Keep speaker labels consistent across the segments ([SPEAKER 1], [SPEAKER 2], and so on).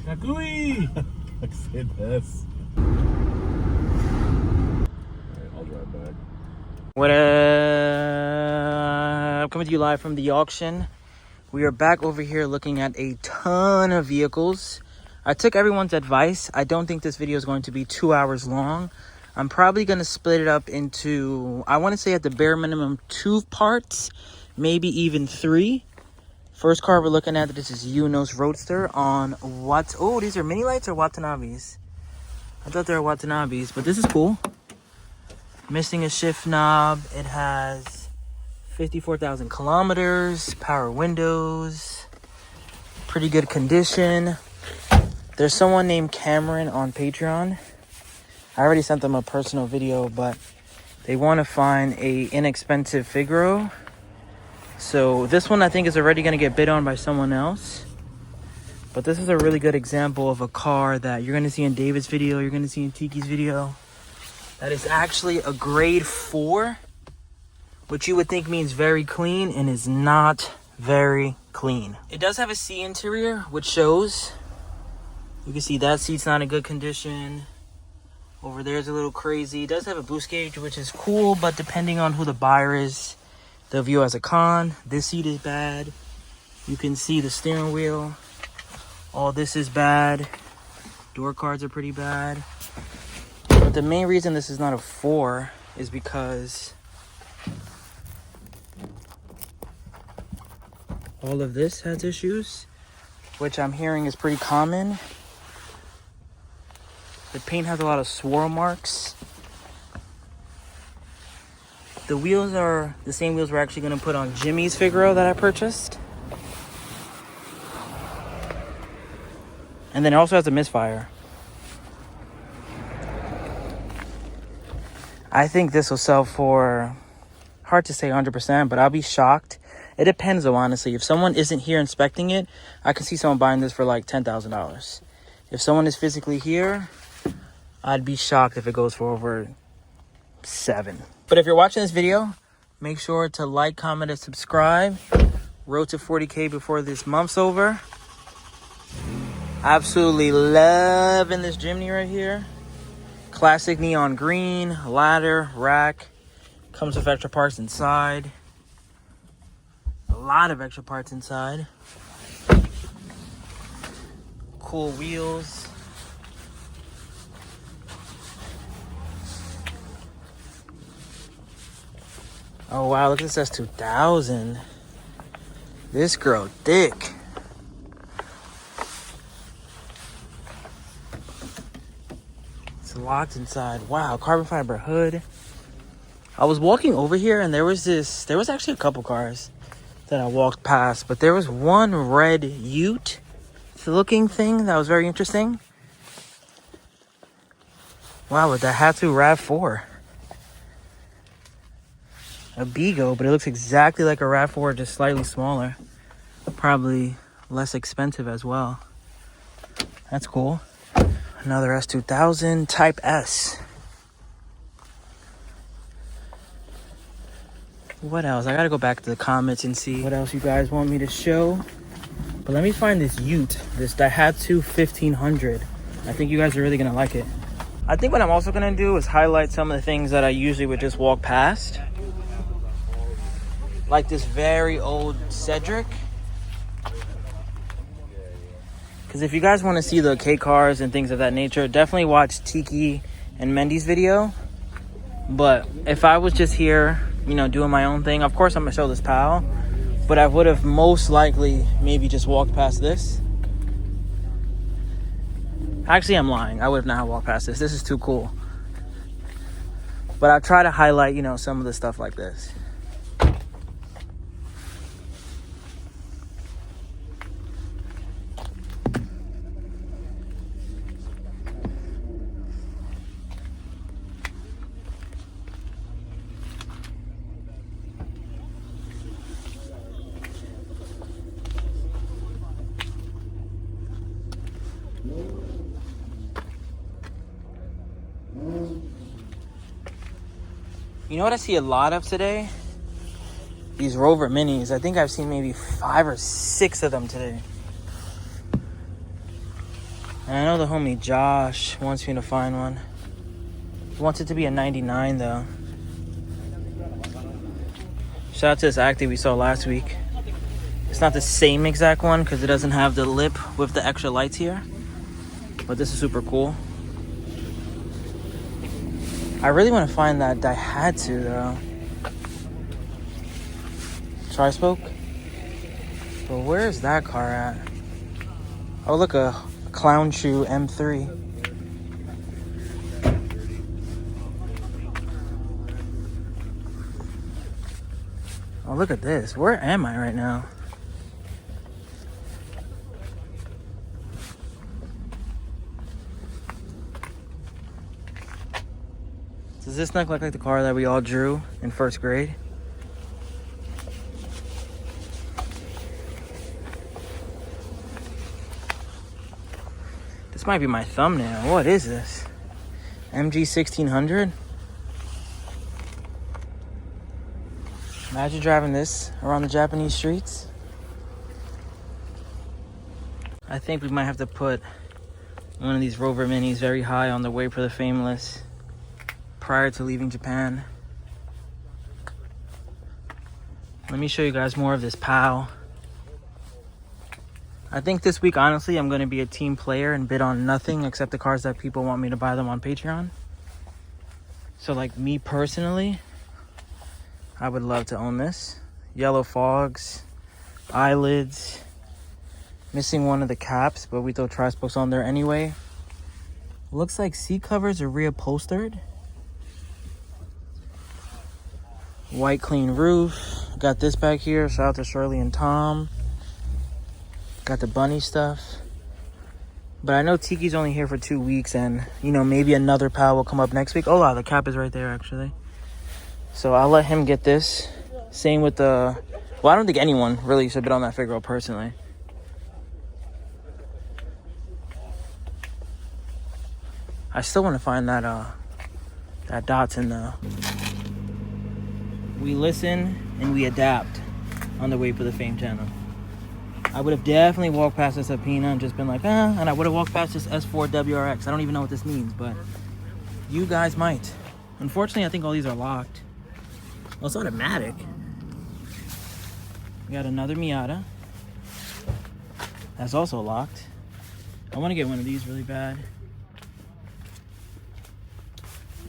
[SPEAKER 1] Kakui! Say this. Alright, I'll drive back.
[SPEAKER 2] What up? Coming to you live from the auction. We are back over here looking at a ton of vehicles. I took everyone's advice. I don't think this video is going to be 2 hours long. I'm probably going to split it up into, I want to say at the bare minimum, 2 parts, maybe even 3. First car we're looking at, this is Uno's Roadster on what? Oh, these are mini lights or Watanabes? I thought they were Watanabes, but this is cool. Missing a shift knob. It has 54,000 kilometers, power windows, pretty good condition. There's someone named Cameron on Patreon. I already sent them a personal video, but they want to find a inexpensive Figaro. So this one I think is already going to get bid on by someone else. But this is a really good example of a car that you're going to see in David's video, you're going to see in Tiki's video. That is actually a grade 4, which you would think means very clean, and is not very clean. It does have a C interior, which shows. You can see that seat's not in good condition. Over there's a little crazy. It does have a boost gauge, which is cool, but depending on who the buyer is, they'll view as a con. This seat is bad. You can see the steering wheel. All this is bad. Door cards are pretty bad. But the main reason this is not a 4 is because all of this has issues, which I'm hearing is pretty common. The paint has a lot of swirl marks. The wheels are the same wheels we're actually going to put on Jimmy's Figaro that I purchased. And then it also has a misfire. I think this will sell for, hard to say 100%, but I'll be shocked. It depends though, honestly. If someone isn't here inspecting it, I can see someone buying this for like $10,000. If someone is physically here, I'd be shocked if it goes for over 7. But if you're watching this video, make sure to like, comment, and subscribe. Road to 40K before this month's over. Absolutely loving this Jimny right here. Classic neon green, ladder, rack. Comes with extra parts inside. A lot of extra parts inside. Cool wheels. Oh wow, look at this S2000. This girl thick. It's locked inside. Wow, carbon fiber hood. I was walking over here and there was actually a couple cars that I walked past, but there was one red Ute looking thing that was very interesting. Wow, with the Hatsu RAV4. A Bigo, but it looks exactly like a RAV4, just slightly smaller. Probably less expensive as well. That's cool. Another S2000 Type S. What else? I gotta go back to the comments and see what else you guys want me to show. But let me find this Ute, this Daihatsu 1500. I think you guys are really gonna like it. I think what I'm also gonna do is highlight some of the things that I usually would just walk past. Like this very old Cedric. Because if you guys want to see the K cars and things of that nature, definitely watch Tiki and Mendy's video. But if I was just here, you know, doing my own thing, of course I'm going to show this pal. But I would have most likely maybe just walked past this. Actually, I'm lying. I would have not walked past this. This is too cool. But I try to highlight, you know, some of the stuff like this. You know what I see a lot of today? These Rover Minis. I think I've seen maybe 5 or 6 of them today. And I know the homie Josh wants me to find one. He wants it to be a 99 though. Shout out to this Active we saw last week. It's not the same exact one because it doesn't have the lip with the extra lights here. But this is super cool. I really want to find that Daihatsu though. Tri-spoke? But where's that car at? Oh look, a Clown Shoe M3. Oh look at this. Where am I right now? Does this not look like the car that we all drew in first grade? This might be my thumbnail. What is this? MG 1600? Imagine driving this around the Japanese streets. I think we might have to put one of these Rover Minis very high on the Way for the Fame list prior to leaving Japan. Let me show you guys more of this POW. I think this week, honestly, I'm going to be a team player and bid on nothing except the cars that people want me to buy them on Patreon. So, like, me personally, I would love to own this. Yellow fogs, eyelids, missing one of the caps, but we throw tri-spokes on there anyway. Looks like seat covers are reupholstered. White clean roof. Got this back here. Shout out to Shirley and Tom. Got the bunny stuff. But I know Tiki's only here for 2 weeks and, you know, maybe another POW will come up next week. Oh, wow, the cap is right there, actually. So I'll let him get this. Same with the... Well, I don't think anyone really should bid on that Figaro personally. I still want to find that Datsun though. We listen and we adapt on the Way for the Fame channel. I would have definitely walked past this Apina and just been like, and I would have walked past this S4 WRX. I don't even know what this means, but you guys might. Unfortunately, I think all these are locked. Well, it's automatic. We got another Miata. That's also locked. I want to get one of these really bad.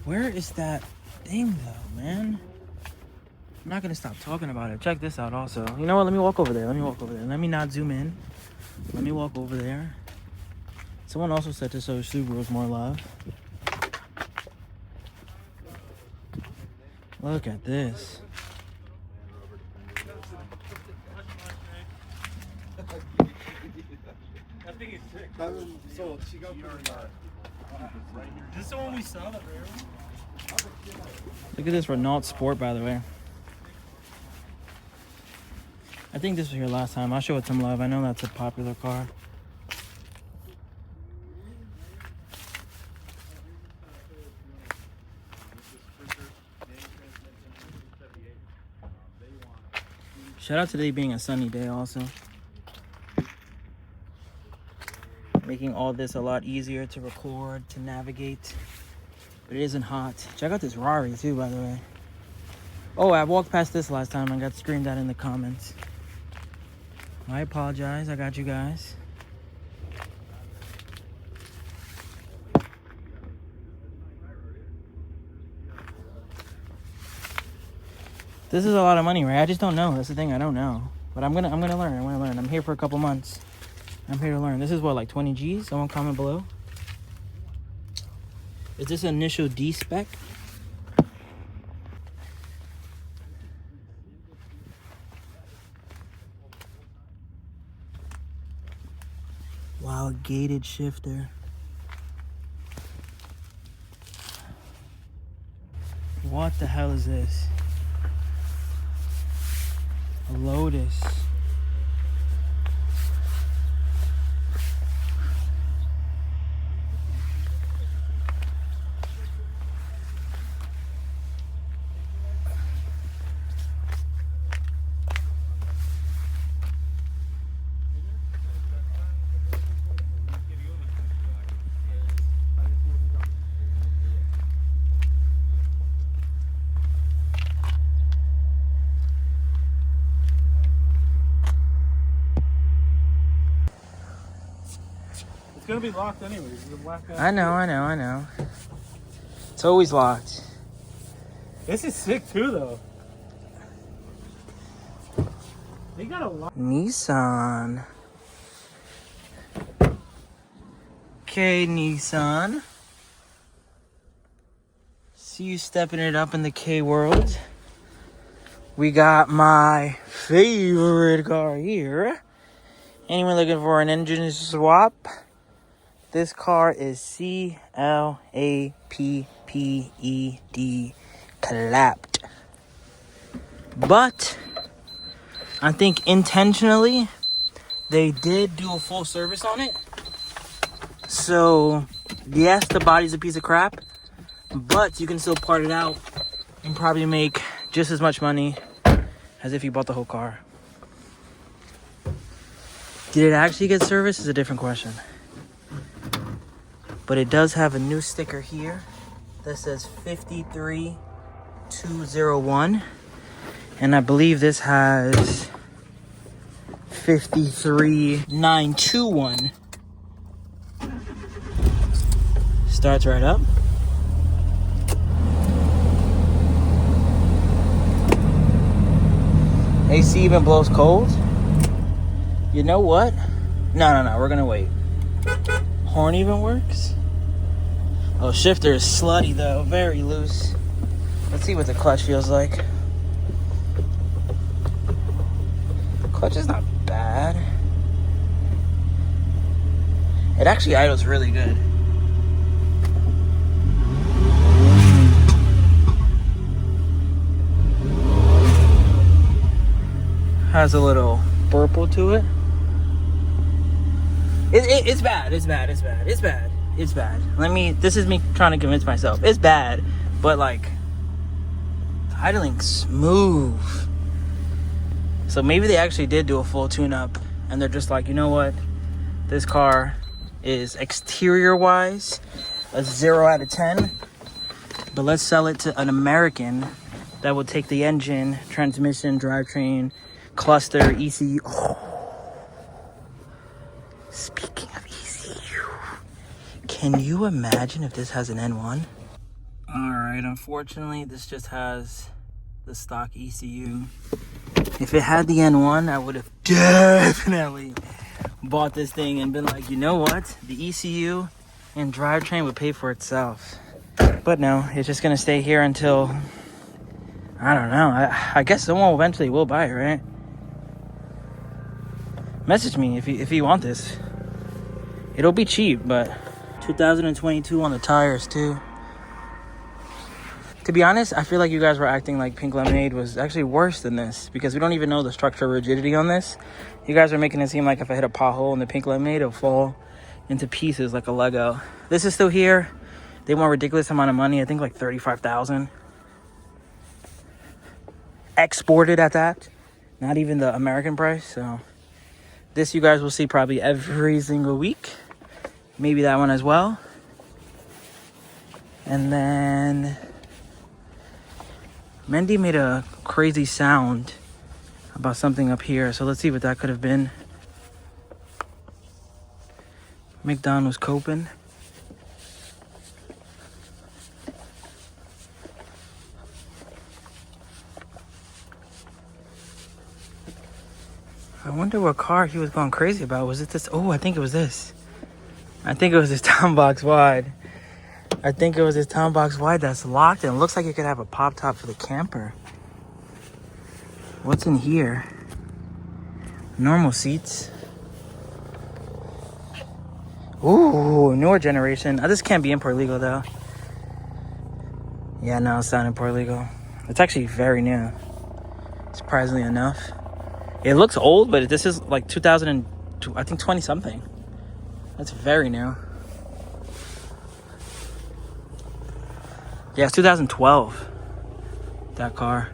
[SPEAKER 2] Where is that thing though, man? I'm not gonna stop talking about it. Check this out also. You know what? Let me walk over there. Let me not zoom in. Let me walk over there. Someone also said to show Subarus more love. Look at this.
[SPEAKER 3] Is this the one we saw?
[SPEAKER 2] Look at this Renault Sport, by the way. I think this was here last time. I'll show it some love. I know that's a popular car. Shout out to today being a sunny day also. Making all this a lot easier to record, to navigate. But it isn't hot. Check out this Rari too, by the way. Oh, I walked past this last time and got screamed at in the comments. I apologize. I got you guys. This is a lot of money, right? I just don't know. That's the thing. I don't know. But I'm gonna learn. I'm here for a couple months. I'm here to learn. This is what, like 20 G's? Someone comment below. Is this initial D spec? Wow, a gated shifter. What the hell is this? A Lotus.
[SPEAKER 1] It's gonna be locked anyways. It's a black
[SPEAKER 2] I know. It's always locked.
[SPEAKER 1] This is sick too, though. They got a lot.
[SPEAKER 2] Nissan. Okay, Nissan. See you stepping it up in the K world. We got my favorite car here. Anyone looking for an engine swap? This car is CLAPPED, clapped. But I think intentionally they did do a full service on it. So yes, the body's a piece of crap, but you can still part it out and probably make just as much money as if you bought the whole car. Did it actually get serviced is a different question. But it does have a new sticker here that says 53201. And I believe this has 53921. Starts right up. AC even blows cold. You know what? No, we're gonna wait. Horn even works. Oh, shifter is slutty though, very loose. Let's see what the clutch feels like. Clutch is not bad. It actually idles really good. Has a little purple to it. It's bad. This is me trying to convince myself. It's bad, but like, idling smooth. So maybe they actually did do a full tune-up, and they're just like, you know what? This car is exterior-wise a 0 out of 10, but let's sell it to an American that will take the engine, transmission, drivetrain, cluster, ECU. Oh. Speaking of ECU, can you imagine if this has an N1? Alright, unfortunately, this just has the stock ECU. If it had the N1, I would have definitely bought this thing and been like, you know what? The ECU and drivetrain would pay for itself. But no, it's just gonna stay here until, I don't know. I guess someone eventually will buy it, right? Message me if you want this. It'll be cheap, but 2022 on the tires too. To be honest, I feel like you guys were acting like Pink Lemonade was actually worse than this, because we don't even know the structural rigidity on this. You guys are making it seem like if I hit a pothole in the Pink Lemonade, it'll fall into pieces like a Lego. This is still here. They want a ridiculous amount of money. I think like $35,000. Exported at that. Not even the American price, so... This you guys will see probably every single week. Maybe that one as well. And then Mendy made a crazy sound about something up here. So let's see what that could have been. McDon was coping. I wonder what car he was going crazy about. Was it this? Oh, I think it was this. I think it was this town box wide. That's locked, and it looks like it could have a pop top for the camper. What's in here? Normal seats. Ooh, newer generation. This can't be import legal though. Yeah, no, it's not import legal. It's actually very new, surprisingly enough. It looks old, but this is like 2002, I think 20 something. That's very new. Yeah, it's 2012. That car.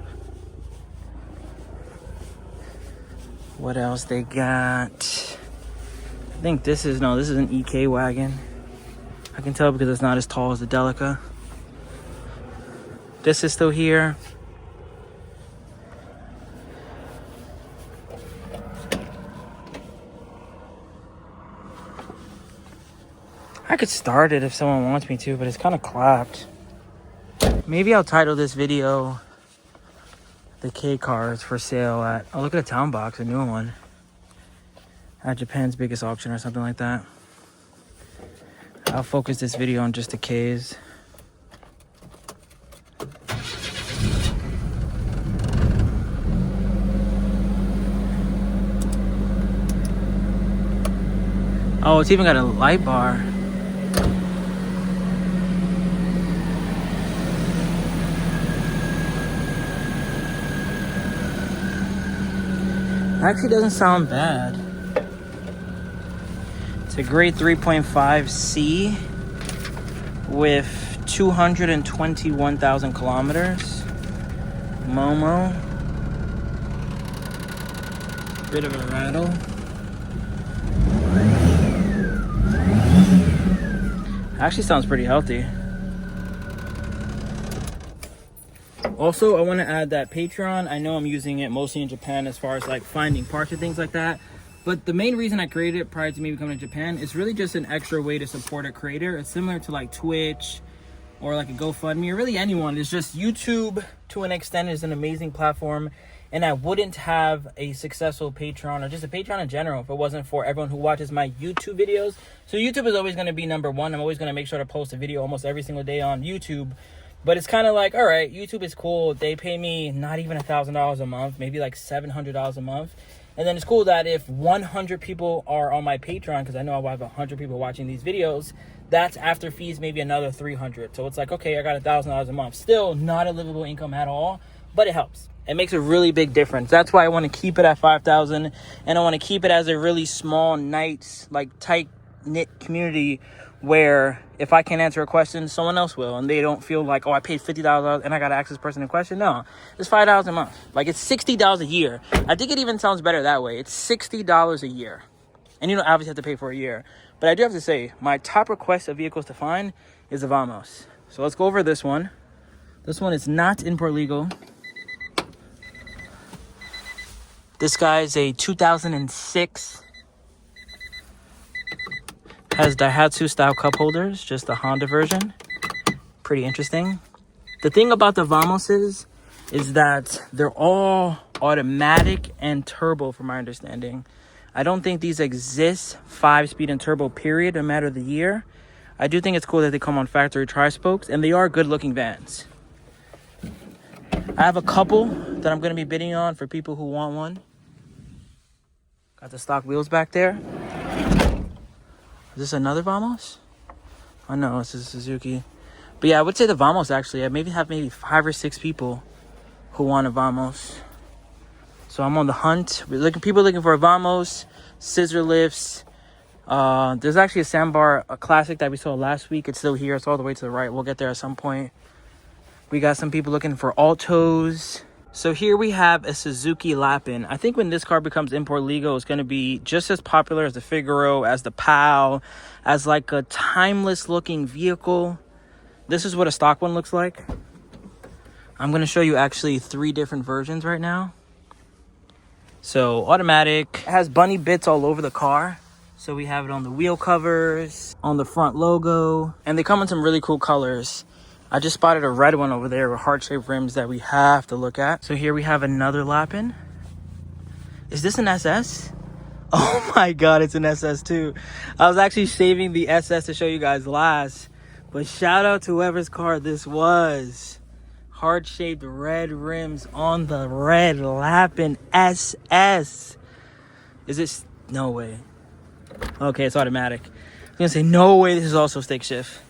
[SPEAKER 2] What else they got? I think this is an EK wagon. I can tell because it's not as tall as the Delica. This is still here. I could start it if someone wants me to, but it's kind of clapped. Maybe I'll title this video "The K cars for sale at," oh, look at a town box, a new one, at Japan's biggest auction or something like that. I'll focus this video on just the Ks. Oh, it's even got a light bar. Actually doesn't sound bad. It's a grade 3.5C with 221,000 kilometers. Momo. Bit of a rattle. Actually sounds pretty healthy. Also, I want to add that Patreon, I know I'm using it mostly in Japan as far as like finding parts and things like that. But the main reason I created it prior to me coming to Japan is really just an extra way to support a creator. It's similar to like Twitch or like a GoFundMe or really anyone. It's just YouTube to an extent is an amazing platform. And I wouldn't have a successful Patreon or just a Patreon in general if it wasn't for everyone who watches my YouTube videos. So YouTube is always going to be number one. I'm always going to make sure to post a video almost every single day on YouTube. But it's kind of like, all right, YouTube is cool. They pay me not even $1,000 a month, maybe like $700 a month. And then it's cool that if 100 people are on my Patreon, because I know I have 100 people watching these videos, that's after fees, maybe another 300. So it's like, okay, I got $1,000 a month. Still not a livable income at all, but it helps. It makes a really big difference. That's why I want to keep it at 5,000, and I want to keep it as a really small, nice, like tight-knit community where if I can't answer a question, someone else will, and they don't feel like, oh, I paid $50 and I got to ask this person a question. No, it's $5 a month. Like, it's $60 a year. I think it even sounds better that way. It's $60 a year. And you don't obviously have to pay for a year. But I do have to say, my top request of vehicles to find is the Vamos. So let's go over this one. This one is not import legal. This guy is a 2006. Has Daihatsu style cup holders, just the Honda version. Pretty interesting. The thing about the Vamoses is that they're all automatic and turbo from my understanding. I don't think these exist 5-speed and turbo period, no matter the year. I do think it's cool that they come on factory tri-spokes, and they are good looking vans. I have a couple that I'm going to be bidding on for people who want one. Got the stock wheels back there. Is this another Vamos? Oh no, this is Suzuki. But yeah, I would say the Vamos actually. I have maybe 5 or 6 people who want a Vamos. So I'm on the hunt. People looking for a Vamos, scissor lifts. There's actually a Sandbar, a classic that we saw last week. It's still here. It's all the way to the right. We'll get there at some point. We got some people looking for Altos. So here we have a Suzuki Lapin. I think when this car becomes import legal, it's going to be just as popular as the Figaro, as the POW, as like a timeless looking vehicle. This is what a stock one looks like. I'm going to show you actually 3 different versions right now. So automatic. It has bunny bits all over the car. So we have it on the wheel covers, on the front logo, and they come in some really cool colors. I just spotted a red one over there with heart-shaped rims that we have to look at. So here we have another Lapin. Is this an SS? Oh my God, it's an SS too. I was actually saving the SS to show you guys last. But shout out to whoever's car this was. Heart-shaped red rims on the red Lapin SS. Is this? No way. Okay, it's automatic. I was gonna say, no way this is also stick shift.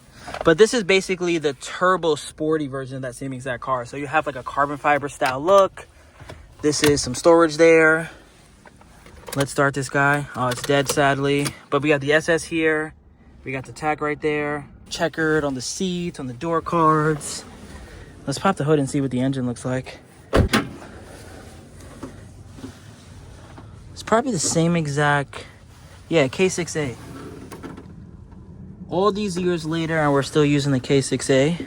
[SPEAKER 2] But this is basically the turbo sporty version of that same exact car. So you have like a carbon fiber style look. This is some storage there. Let's start this guy. Oh, it's dead, sadly. But we got the SS here. We got the tag right there. Checkered on the seats, on the door cards. Let's pop the hood and see what the engine looks like. It's probably the same exact... Yeah, K6A. All these years later, and we're still using the K6A.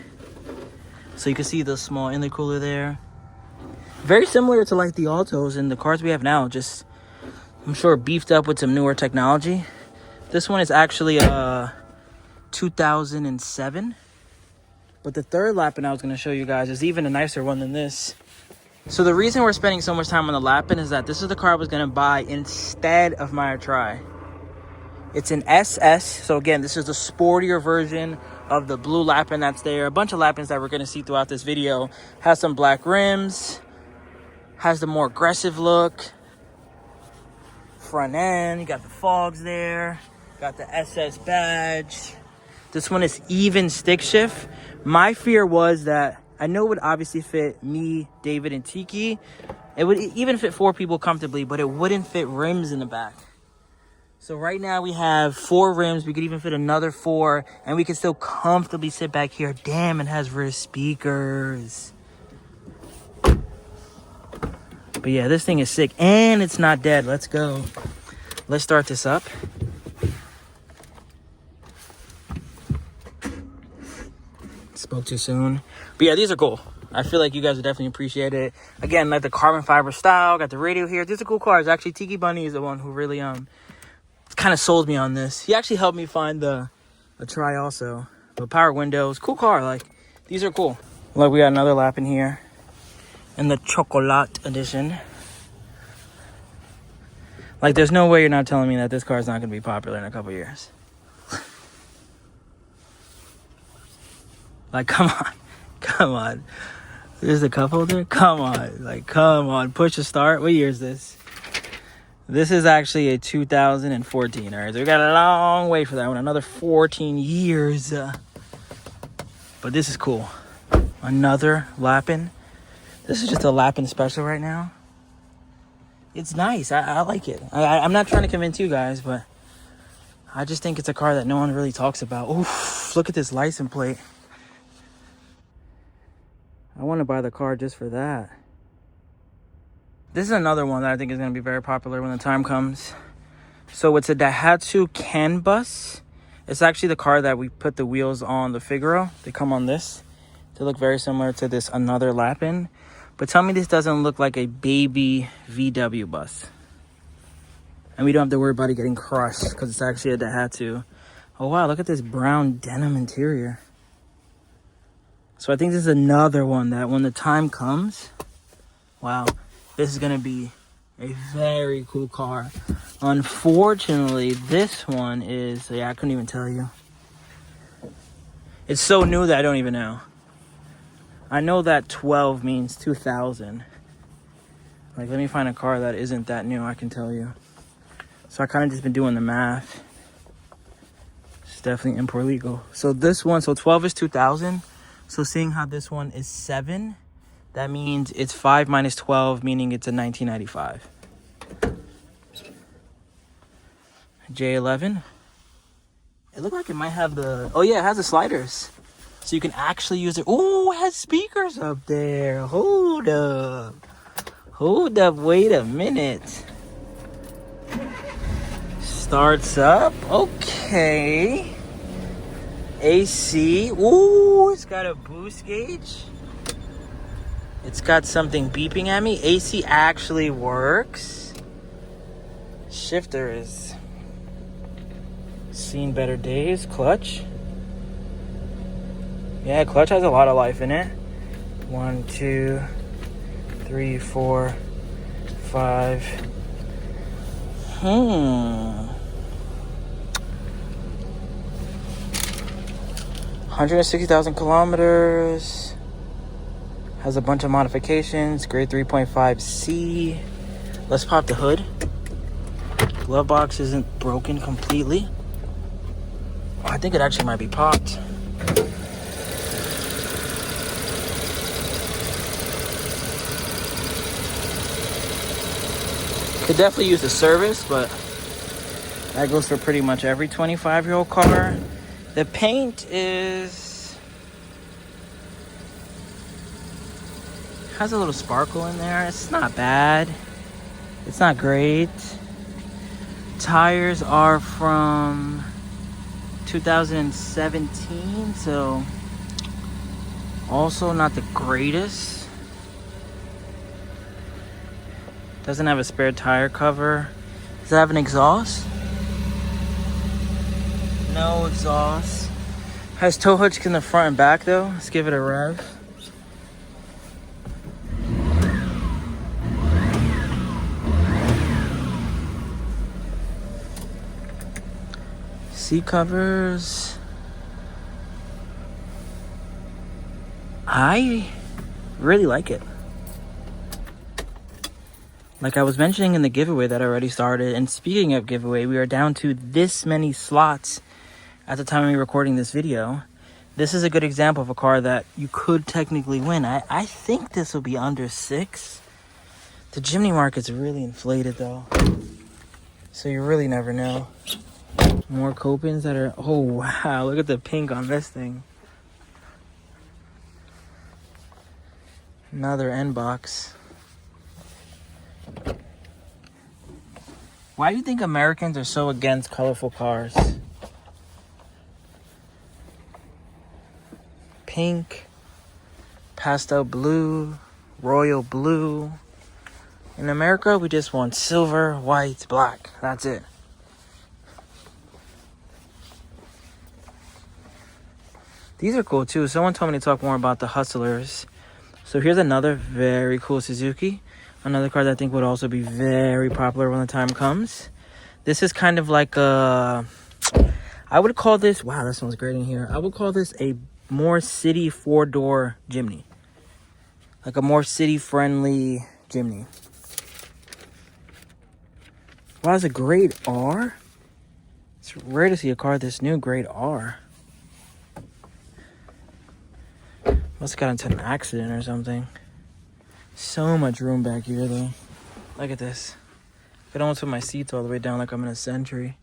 [SPEAKER 2] So you can see the small intercooler there. Very similar to like the Altos and the cars we have now. Just, I'm sure, beefed up with some newer technology. This one is actually a 2007. But the third Lapin I was going to show you guys is even a nicer one than this. So the reason we're spending so much time on the Lapin is that this is the car I was going to buy instead of my Tri. It's an SS. So again, this is the sportier version of the blue Lapin that's there. A bunch of Lapins that we're going to see throughout this video. Has some black rims. Has the more aggressive look. Front end. You got the fogs there. Got the SS badge. This one is even stick shift. My fear was that I know it would obviously fit me, David, and Tiki. It would even fit 4 people comfortably, but it wouldn't fit rims in the back. So right now we have 4 rims. We could even fit another 4, and we can still comfortably sit back here. Damn, it has rear speakers. But yeah, this thing is sick, and it's not dead. Let's go. Let's start this up. Spoke too soon. But yeah, these are cool. I feel like you guys would definitely appreciate it. Again, like the carbon fiber style. Got the radio here. These are cool cars. Actually, Tiki Bunny is the one who really kind of sold me on this. He actually helped me find a Tri also. But power windows. Cool car. Like, these are cool. Look, we got another Lapin here. In the Chocolat edition. Like, there's no way you're not telling me that this car is not going to be popular in a couple years. Like, come on. Come on. There's the cup holder? Come on. Like, come on. Push to start. What year is this? This is actually a 2014. All right, so we got a long way for that one. Another 14 years. But this is cool. Another Lapin. This is just a Lapin special right now. It's nice. I like it. I'm not trying to convince you guys, but I just think it's a car that no one really talks about. Oof, look at this license plate. I want to buy the car just for that. This is another one that I think is going to be very popular when the time comes. So it's a Daihatsu CAN bus. It's actually the car that we put the wheels on the Figaro. They come on this. They look very similar to this another Lapin. But tell me this doesn't look like a baby VW bus. And we don't have to worry about it getting crushed because it's actually a Daihatsu. Oh wow, look at this brown denim interior. So I think this is another one that when the time comes, wow, this is going to be a very cool car. Unfortunately, this one is, yeah, I couldn't even tell you. It's so new that I don't even know. I know that 12 means 2000. Like, let me find a car that isn't that new, I can tell you. So I kind of just been doing the math. It's definitely import legal. So this one, so 12 is 2000. So seeing how this one is 7, that means it's 5 minus 12, meaning it's a 1995. J11. It looked like it might have the... Oh, yeah, it has the sliders. So you can actually use it. Oh, it has speakers up there. Hold up. Hold up. Wait a minute. Starts up. Okay. AC. Ooh, it's got a boost gauge. It's got something beeping at me. AC actually works. Shifter is seen better days. Clutch. Yeah, clutch has a lot of life in it. 1, 2, 3, 4, 5. 160,000 kilometers. Has a bunch of modifications. Grade 3.5C. Let's pop the hood. Glove box isn't broken completely. Oh, I think it actually might be popped. Could definitely use the service, but that goes for pretty much every 25-year-old car. The paint has a little sparkle in there. It's not bad. It's not great. Tires are from 2017, so also not the greatest. Doesn't have a spare tire cover. Does it have an exhaust? No exhaust. Has tow hooks in the front and back though. Let's give it a rev. Seat covers. I really like it. Like I was mentioning in the giveaway that I already started, and speaking of giveaway, we are down to this many slots at the time of me recording this video. This is a good example of a car that you could technically win. I think this will be under 6. The Jimny market's really inflated though, so you really never know. More Copens that are, oh wow, look at the pink on this thing. Another end box. Why do you think Americans are so against colorful cars? Pink, pastel blue, royal blue. In America, we just want silver, white, black. That's it. These are cool too. Someone told me to talk more about the Hustlers. So here's another very cool Suzuki. Another car that I think would also be very popular when the time comes. This is kind of like a, I would call this, wow, this one's great in here. I would call this a more city 4-door Jimny. Like a more city friendly Jimny. Wow, it's a grade R. It's rare to see a car this new, grade R. Must have got into an accident or something. So much room back here though. Look at this. I could almost put my seats all the way down like I'm in a Century.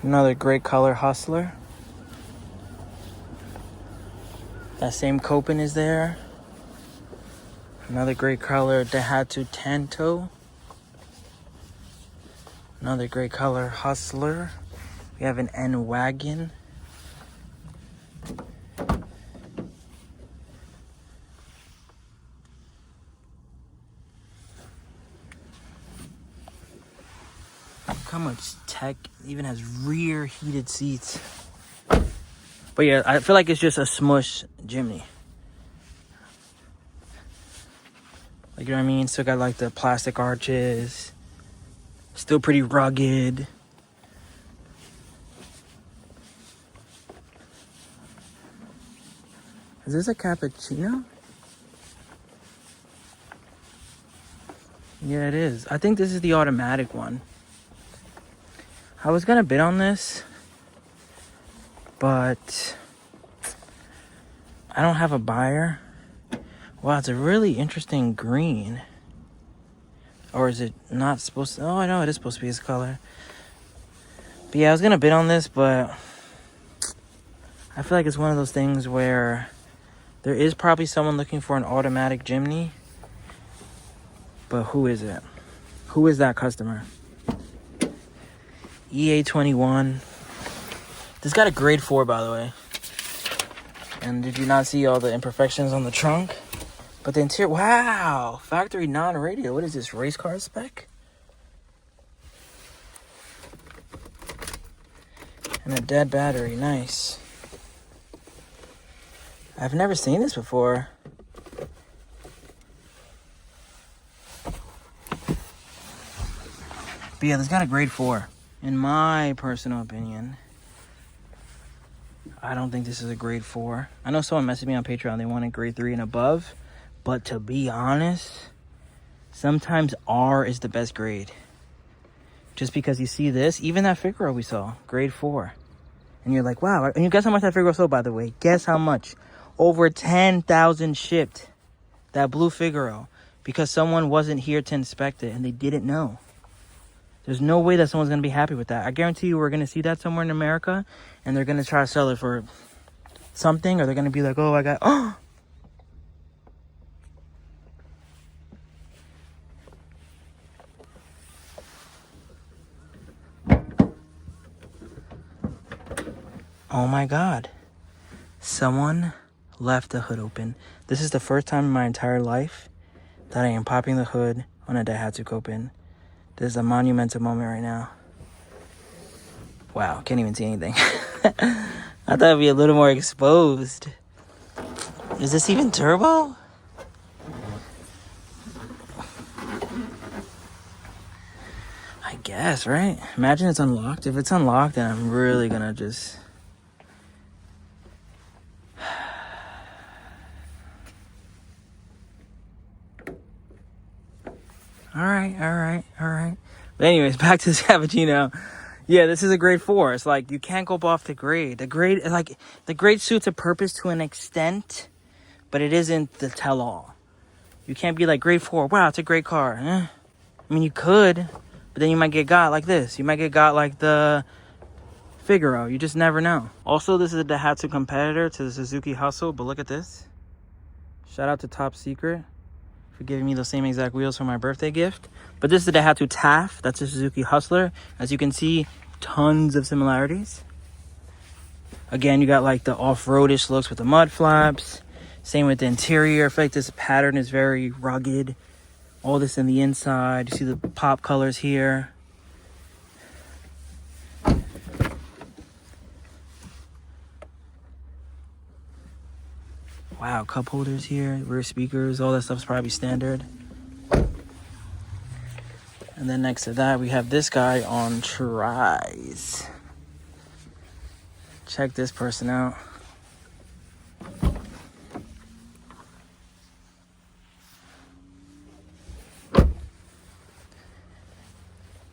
[SPEAKER 2] Another great color Hustler. That same Copen is there. Another great color Daihatsu Tanto. Another great color Hustler. We have an N-Wagon. Look how much tech. Even has rear heated seats. But yeah, I feel like it's just a smush Jimny. Like, you know what I mean? Still got like the plastic arches. Still pretty rugged. Is this a cappuccino? Yeah, it is. I think this is the automatic one. I was gonna bid on this, but I don't have a buyer. Wow, it's a really interesting green. Or is it not supposed to? Oh, I know it is supposed to be this color. But yeah, I was gonna bid on this, but I feel like it's one of those things where there is probably someone looking for an automatic Jimny. But who is it? Who is that customer? EA21. This got a grade 4, by the way. And did you not see all the imperfections on the trunk? But the interior, wow! Factory non-radio. What is this, race car spec? And a dead battery, nice. I've never seen this before. But yeah, this got a grade 4. In my personal opinion, I don't think this is a grade 4. I know someone messaged me on Patreon, they wanted grade 3 and above. But to be honest, sometimes R is the best grade. Just because you see this, even that Figaro we saw, grade 4. And you're like, wow. And you guess how much that Figaro sold, by the way? Guess how much? Over 10,000 shipped. That blue Figaro. Because someone wasn't here to inspect it and they didn't know. There's no way that someone's going to be happy with that. I guarantee you we're going to see that somewhere in America. And they're going to try to sell it for something. Or they're going to be like, oh, I got... Oh! Oh my God. Someone left the hood open. This is the first time in my entire life that I am popping the hood on a Daihatsu Copen. This is a monumental moment right now. Wow, can't even see anything. I thought it'd be a little more exposed. Is this even turbo? I guess, right? Imagine it's unlocked. If it's unlocked, then I'm really gonna just... All right. But anyways, back to this cappuccino. Yeah, this is a grade 4. It's like, you can't go off the grade. The grade suits a purpose to an extent, but it isn't the tell-all. You can't be like, grade 4, wow, it's a great car. I mean, you could, but then you might get got like this. You might get got like the Figaro. You just never know. Also, this is a Daihatsu competitor to the Suzuki Hustle, but look at this. Shout out to Top Secret for giving me the same exact wheels for my birthday gift. But this is the Daihatsu TAF. That's a Suzuki Hustler. As you can see, tons of similarities. Again, you got like the off-roadish looks with the mud flaps. Same with the interior. I feel like this pattern is very rugged. All this in the inside. You see the pop colors here. Wow, cup holders here, rear speakers, all that stuff's probably standard. And then next to that, we have this guy on tries. Check this person out.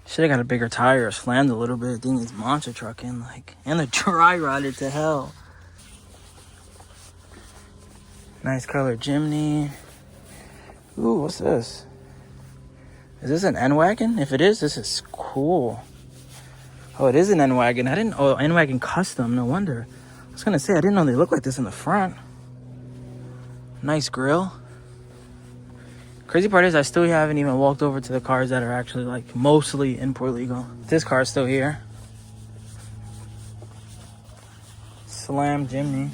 [SPEAKER 2] Should have got a bigger tire, slammed a little bit. Thing is monster trucking, like, and the dry rotted to hell. Nice color Jimny. Ooh, what's this? Is this an N-Wagon? If it is, this is cool. Oh, it is an N-Wagon. I didn't... Oh, N-Wagon custom. No wonder. I was gonna say, I didn't know they look like this in the front. Nice grill. Crazy part is I still haven't even walked over to the cars that are actually like mostly import legal. This car's still here. Slam Jimny.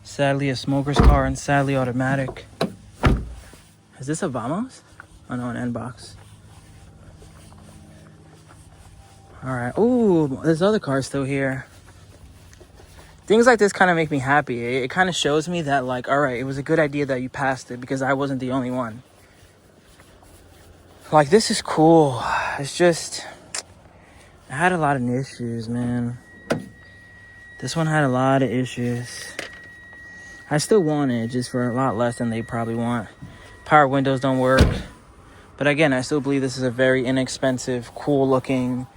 [SPEAKER 2] Sadly a smoker's car and sadly automatic. Is this a Vamos? Oh no, an N-Box. Alright. Ooh, this other car's still here. Things like this kind of make me happy. It kind of shows me that, like, alright, it was a good idea that you passed it because I wasn't the only one. Like, this is cool. It's just... I had a lot of issues, man. This one had a lot of issues. I still want it, just for a lot less than they probably want. Power windows don't work. But again, I still believe this is a very inexpensive, cool-looking,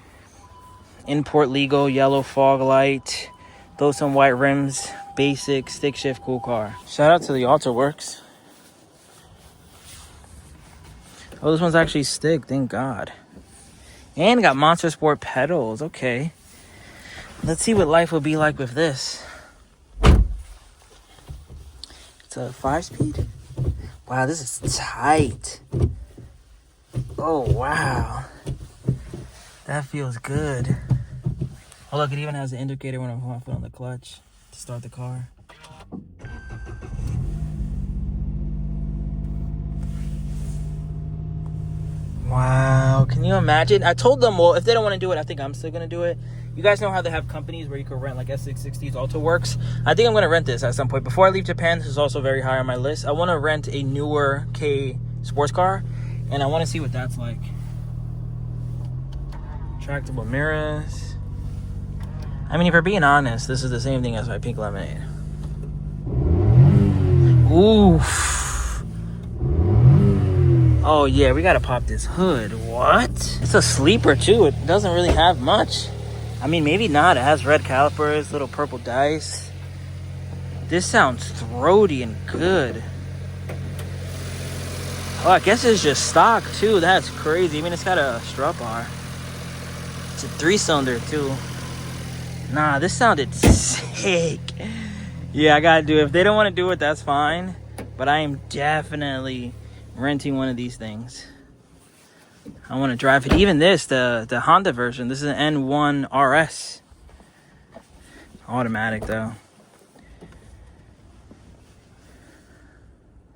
[SPEAKER 2] import legal, yellow fog light, those some white rims, basic, stick shift, cool car. Shout out to the AutoWorks. Oh, this one's actually stick, thank God. And got Monster Sport pedals, okay. Let's see what life will be like with this. It's a 5-speed? Wow, this is tight. Oh, wow. That feels good. Oh, look, it even has an indicator when I put my foot on the clutch to start the car. Wow, can you imagine? I told them, well, if they don't want to do it, I think I'm still going to do it. You guys know how they have companies where you can rent like S660s AutoWorks. I think I'm going to rent this at some point. Before I leave Japan, this is also very high on my list. I want to rent a newer K sports car, and I want to see what that's like. Retractable mirrors. I mean, if we're being honest, this is the same thing as my pink lemonade. Oof. Oh, yeah, we got to pop this hood. What? It's a sleeper, too. It doesn't really have much. I mean, maybe not. It has red calipers, little purple dice. This sounds throaty and good. Oh, I guess it's just stock, too. That's crazy. I mean, it's got a strut bar. It's a 3-cylinder, too. Nah, this sounded sick. Yeah, I gotta do it. If they don't want to do it, that's fine. But I am definitely renting one of these things. I want to drive it. Even this, the Honda version. This is an N1 RS. Automatic, though.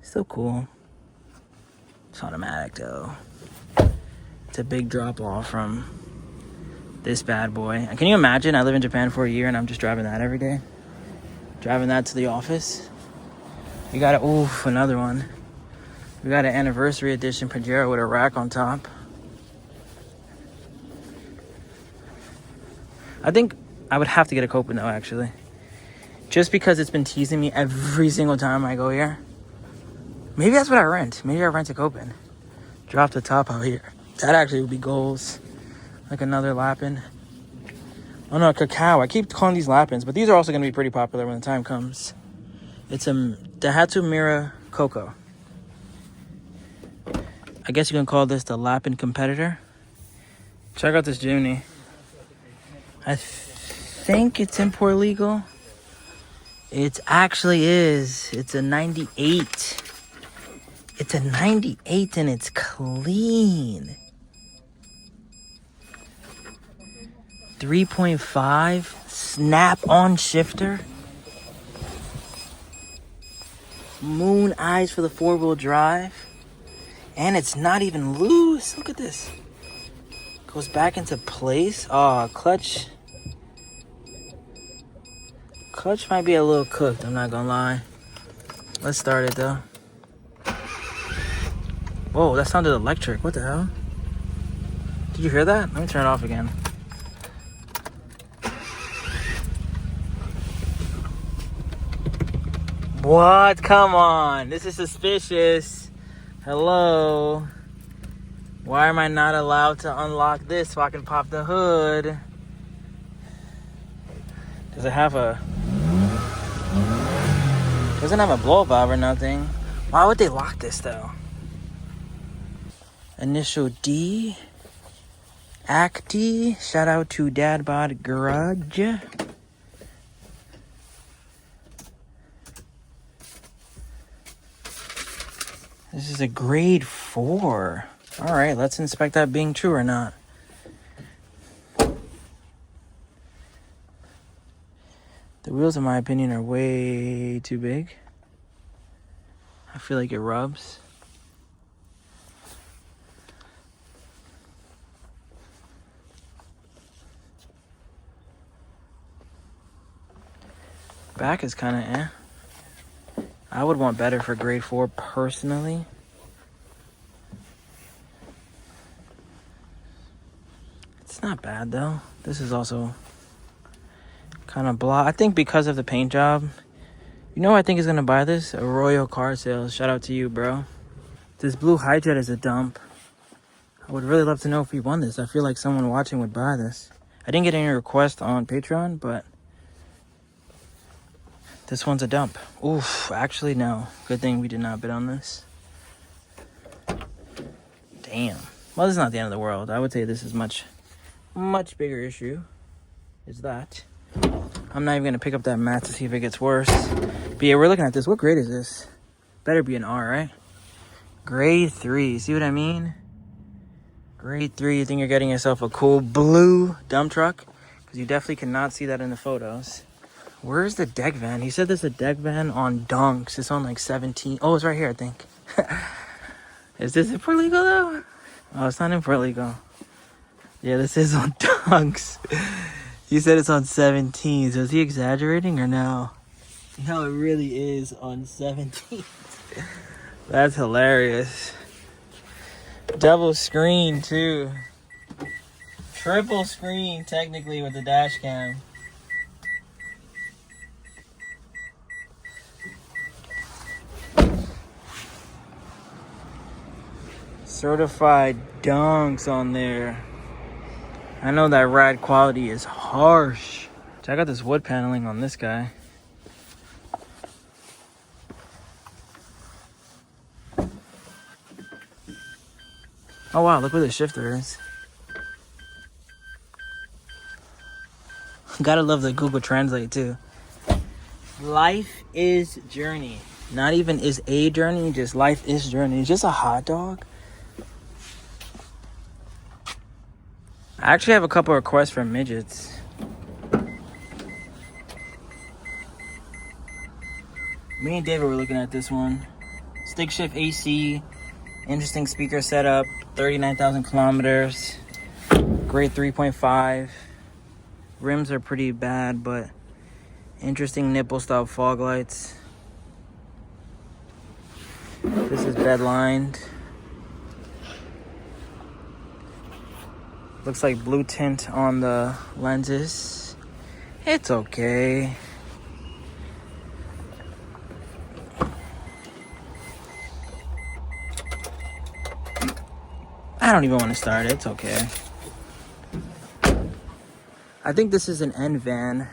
[SPEAKER 2] Still cool. It's automatic though. It's a big drop off from this bad boy. Can you imagine? I live in Japan for a year and I'm just driving that every day. Driving that to the office. We got another one. We got an anniversary edition Pajero with a rack on top. I think I would have to get a Copen though, actually. Just because it's been teasing me every single time I go here. Maybe that's what I rent. Maybe I rent a Copen. Drop the top out here. That actually would be goals. Like another Lapin. Oh no, Cacao. I keep calling these Lapins, but these are also going to be pretty popular when the time comes. It's a Daihatsu Mira Coco. I guess you can call this the Lapin competitor. Check out this Jimny. I think it's import legal. It actually is. It's a 98. It's a 98 and it's clean. 3.5 snap-on shifter. Moon eyes for the 4-wheel drive. And it's not even loose. Look at this. Goes back into place. Oh, clutch. Clutch might be a little cooked, I'm not gonna lie. Let's start it though. Whoa, that sounded electric. What the hell? Did you hear that? Let me turn it off again. What? Come on. This is suspicious. Hello. Why am I not allowed to unlock this so I can pop the hood? Does it have a... Doesn't have a blow valve or nothing. Why would they lock this though? Initial D. Acti. Shout out to Dadbod Garage. This is a grade 4. Alright, let's inspect that being true or not. The wheels, in my opinion, are way too big. I feel like it rubs. Back is kind of eh. I would want better for grade 4 personally. It's not bad though. This is also kind of blah. I think because of the paint job. You know who I think is going to buy this? Arroyo Car Sales. Shout out to you, bro. This blue Hijet is a dump. I would really love to know if he won this. I feel like someone watching would buy this. I didn't get any requests on Patreon, but this one's a dump. Oof, actually, no. Good thing we did not bid on this. Damn. Well, this is not the end of the world. I would say this is much bigger issue. Is that. I'm not even going to pick up that mat to see if it gets worse. But yeah, we're looking at this. What grade is this? Better be an R, right? Grade 3. See what I mean? Grade 3. You think you're getting yourself a cool blue dump truck? Because you definitely cannot see that in the photos. Where's the deck van? He said there's a deck van on Dunks. It's on like 17. Oh, it's right here, I think. Is this in Puerto Rico though? Oh, it's not in Puerto Rico. Yeah, this is on Dunks. He said it's on 17. So is he exaggerating or no? No, it really is on 17. That's hilarious. Double screen too. Triple screen technically with the dash cam. Certified Dunks on there. I know that ride quality is harsh. Check out this wood paneling on this guy. Oh wow, look where the shifter is. Gotta love the Google Translate too. Life is journey. Not even is a journey, just life is journey. Just a hot dog. I actually have a couple of requests from midgets. Me and David were looking at this one. Stick shift AC. Interesting speaker setup. 39,000 kilometers. Grade 3.5. Rims are pretty bad, but interesting nipple style fog lights. This is bed lined. Looks like blue tint on the lenses. It's okay. I don't even want to start it. It's okay. I think this is an N van.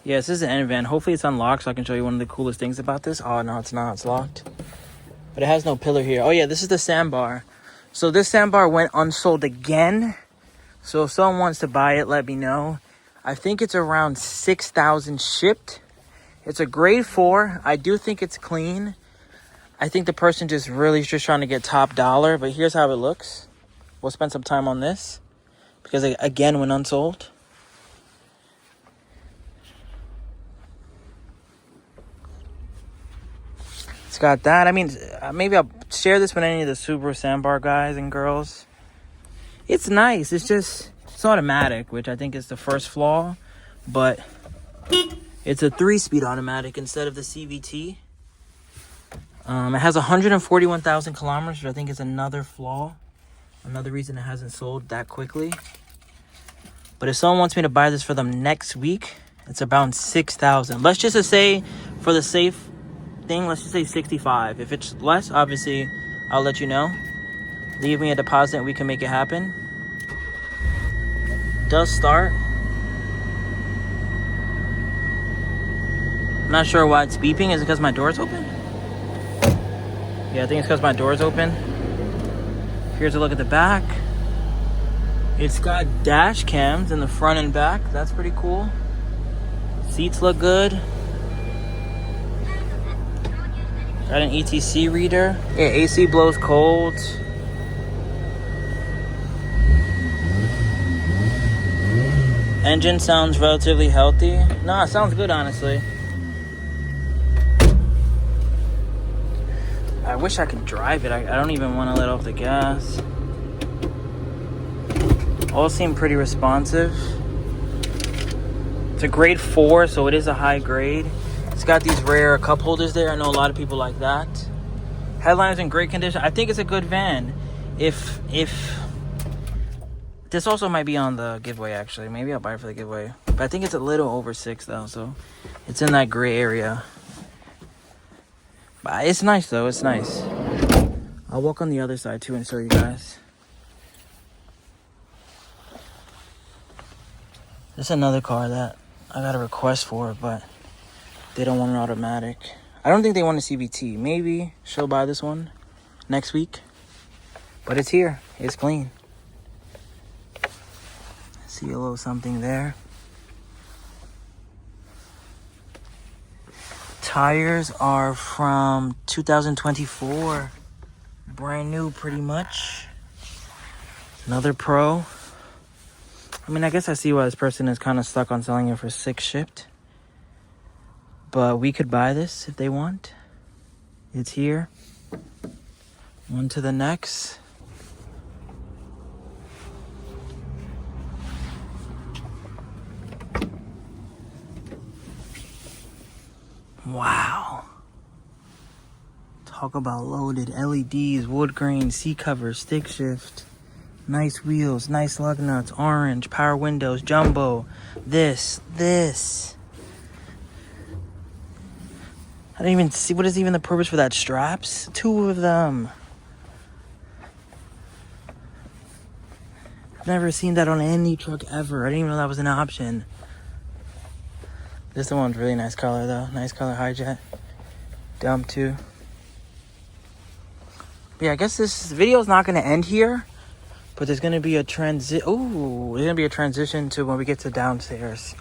[SPEAKER 2] Yes, this is an N van. Hopefully it's unlocked so I can show you one of the coolest things about this. Oh, no, it's not. It's locked. But it has no pillar here. Oh, yeah, this is the sandbar. So this sandbar went unsold again. So if someone wants to buy it, let me know. I think it's around 6,000 shipped. It's a grade 4. I do think it's clean. I think the person just really is just trying to get top dollar. But here's how it looks. We'll spend some time on this. Because it again went unsold. It's got that. I mean, maybe I'll share this with any of the Subaru Sandbar guys and girls. It's nice. It's automatic, which I think is the first flaw. But it's a 3-speed automatic instead of the CVT. It has 141,000 kilometers, which I think is another flaw. Another reason it hasn't sold that quickly. But if someone wants me to buy this for them next week, it's about 6,000. Let's just say, for the safe thing, let's just say 65. If it's less, obviously, I'll let you know. Leave me a deposit and we can make it happen. Does start. I'm not sure why it's beeping. Is it because my door's open? Yeah, I think it's because my door's open. Here's a look at the back. It's got dash cams in the front and back. That's pretty cool. Seats look good. Got an ETC reader. Yeah, AC blows cold. Engine sounds relatively healthy. Nah, it sounds good, honestly. I wish I could drive it. I don't even want to let off the gas. All seem pretty responsive. It's a grade 4, so it is a high grade. It's got these rare cup holders there. I know a lot of people like that. Headliner's in great condition. I think it's a good van. If this also might be on the giveaway, actually. Maybe I'll buy it for the giveaway. But I think it's a little over 6 though, so it's in that gray area. But it's nice though. It's nice. I'll walk on the other side too and show you guys. There's another car that I got a request for, but they don't want an automatic. I don't think they want a CVT. Maybe she'll buy this one next week. But it's here. It's clean. See a little something there. Tires are from 2024. Brand new, pretty much. Another Pro. I mean, I guess I see why this person is kind of stuck on selling it for 6 shipped. But we could buy this if they want. It's here. On to the next. Wow. Talk about loaded. LEDs, wood grain, seat covers, stick shift. Nice wheels, nice lug nuts, orange, power windows, jumbo. This. I don't even see, what is even the purpose for that? Straps? 2 of them. I've never seen that on any truck ever. I didn't even know that was an option. This one's really nice color though. Nice color hijet. Dump too. But yeah, I guess this video is not going to end here. But there's going to be a there's going to be a transition to when we get to downstairs.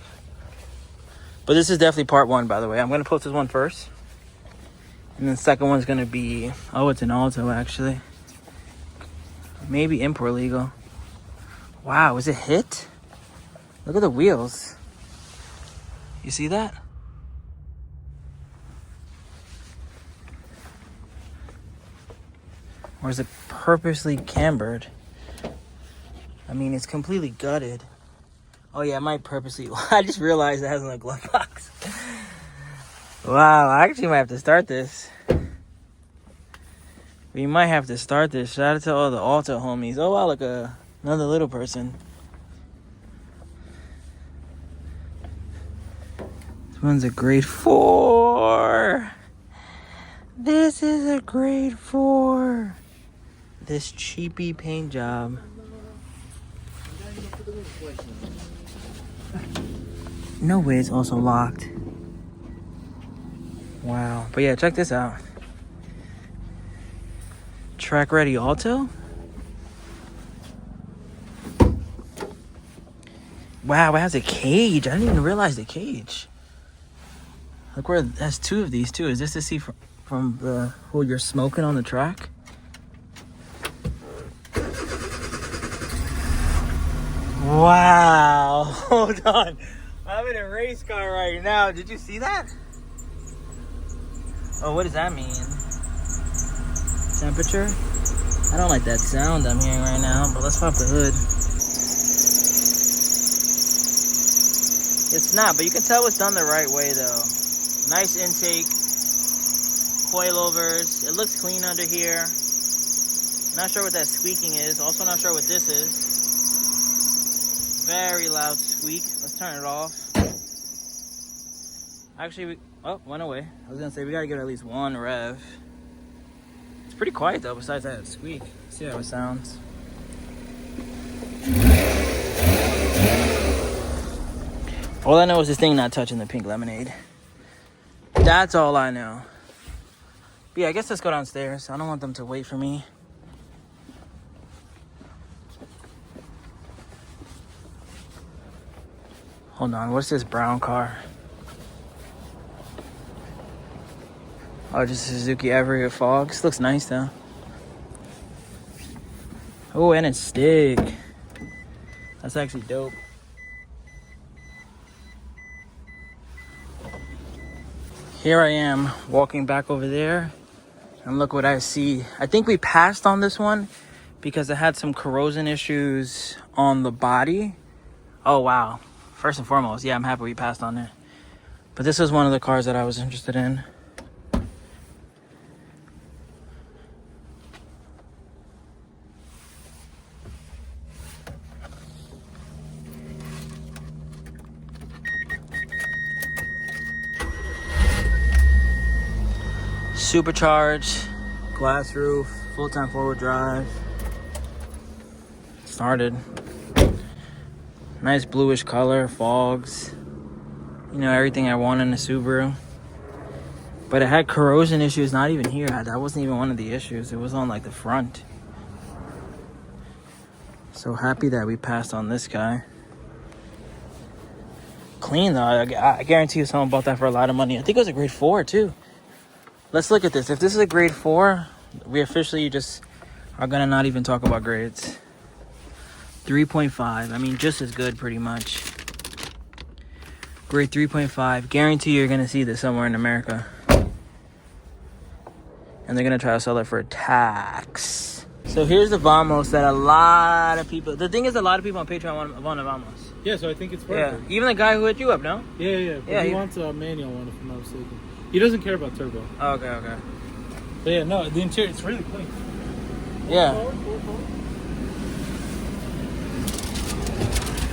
[SPEAKER 2] But this is definitely part 1, by the way. I'm going to post this one first. And then the second one's going to be, it's an Alto, actually. Maybe import legal. Wow, is it hit? Look at the wheels. You see that? Or is it purposely cambered? I mean, it's completely gutted. Oh yeah, it might purposely. I just realized it has a glove box. Wow, I actually might have to start this. We might have to start this. Shout out to all the Alta homies. Oh wow, look, another little person. This one's a grade 4. This is a grade 4. This cheapy paint job. No way, it's also locked. Wow. But yeah, check this out. Track ready Alto. Wow, it has a cage. I didn't even realize the cage. Look where it has 2 of these too. Is this to see from the who you're smoking on the track? Wow. Hold on. I'm in a race car right now. Did you see that? Oh, what does that mean? Temperature? I don't like that sound I'm hearing right now, but let's pop the hood. It's not, but you can tell it's done the right way though. Nice intake. Coilovers. It looks clean under here. Not sure what that squeaking is. Also not sure what this is. Very loud squeak. Let's turn it off. Actually, went away. I was gonna say we gotta give it at least 1 rev. It's pretty quiet though, besides that squeak. Let's see how it sounds. All I know is this thing not touching the pink lemonade. That's all I know. But yeah, I guess let's go downstairs. I don't want them to wait for me. Hold on, what's this brown car? Oh, just Suzuki Everett Fog. This looks nice though. Oh, and it's stick. That's actually dope. Here I am walking back over there, and look what I see. I think we passed on this one because it had some corrosion issues on the body. Oh wow. First and foremost, yeah, I'm happy we passed on it. But this is one of the cars that I was interested in. Supercharged, glass roof, full-time forward drive. Started. Nice bluish color, fogs. You know, everything I want in a Subaru. But it had corrosion issues, not even here. That wasn't even one of the issues. It was on like the front. So happy that we passed on this guy. Clean though, I guarantee you someone bought that for a lot of money. I think it was a grade 4 too. Let's look at this. If this is a grade 4, we officially just are gonna not even talk about grades. 3.5. I mean, just as good, pretty much. Grade 3.5. Guarantee you're gonna see this somewhere in America, and they're gonna try to sell it for a tax. So here's the Vamos that a lot of people. The thing is, a lot of people on Patreon want a Vamos.
[SPEAKER 1] Yeah, so I think it's perfect.
[SPEAKER 2] Yeah, even the guy who hit you up, no?
[SPEAKER 1] Yeah. But he wants a manual one, if I'm not mistaken. He doesn't care about turbo.
[SPEAKER 2] Oh, okay.
[SPEAKER 1] But yeah, no, the interior, it's really clean.
[SPEAKER 2] Yeah.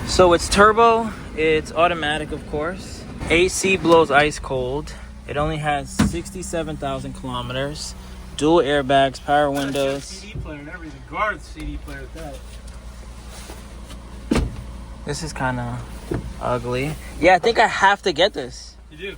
[SPEAKER 2] So it's turbo, it's automatic, of course. AC blows ice cold. It only has 67,000 kilometers. Dual airbags, power windows.
[SPEAKER 1] CD player and everything. Guards CD player at that.
[SPEAKER 2] This is kind of ugly. Yeah, I think I have to get this.
[SPEAKER 1] You do?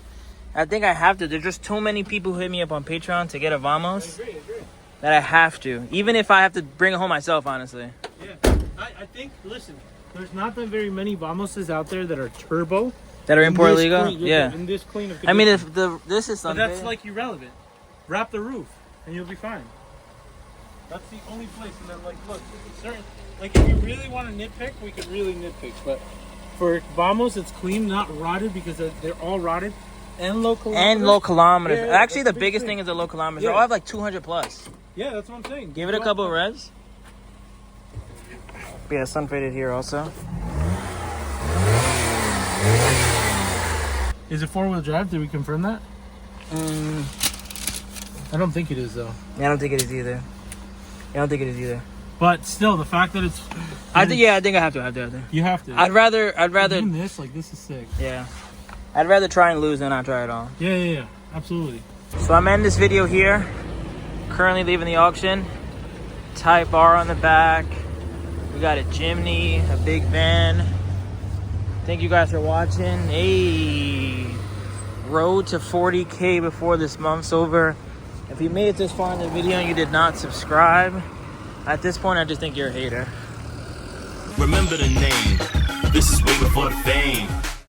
[SPEAKER 2] I think I have to. There's just too many people who hit me up on Patreon to get a Vamos.
[SPEAKER 1] I agree.
[SPEAKER 2] That I have to. Even if I have to bring it home myself, honestly.
[SPEAKER 1] Yeah. I think, listen, there's not that very many Vamoses out there that are turbo.
[SPEAKER 2] That are import legal? Yeah.
[SPEAKER 1] In this clean of condition.
[SPEAKER 2] I mean, if this is
[SPEAKER 1] but
[SPEAKER 2] something.
[SPEAKER 1] that's like irrelevant. Wrap the roof and you'll be fine. That's the only place. And then, like, look, certain, like, if you really want to nitpick, we could really nitpick. But for Vamos, it's clean, not rotted, because they're all rotted. And low kilometers.
[SPEAKER 2] And low kilometers.
[SPEAKER 1] Yeah,
[SPEAKER 2] Actually, the
[SPEAKER 1] big
[SPEAKER 2] biggest
[SPEAKER 1] thing
[SPEAKER 2] thing is the low kilometers.
[SPEAKER 1] Yeah.
[SPEAKER 2] They all have like 200 plus.
[SPEAKER 1] Yeah, that's what I'm saying.
[SPEAKER 2] Give it a couple of revs. Yeah, sun faded here also.
[SPEAKER 1] Is it 4-wheel drive? Did we confirm that? I don't think it is though.
[SPEAKER 2] Yeah, I don't think it is either.
[SPEAKER 1] But still, the fact that it's.
[SPEAKER 2] I think I have to.
[SPEAKER 1] You have to.
[SPEAKER 2] I'd rather.
[SPEAKER 1] Doing this, like, this is sick.
[SPEAKER 2] Yeah. I'd rather try and lose than not try at all.
[SPEAKER 1] Yeah. Absolutely.
[SPEAKER 2] So I'm ending this video here. Currently leaving the auction. Type R on the back. We got a Jimny, a big van. Thank you guys for watching. Hey, road to 40K before this month's over. If you made it this far in the video and you did not subscribe, at this point I just think you're a hater.
[SPEAKER 3] Remember the name. This is way before the fame.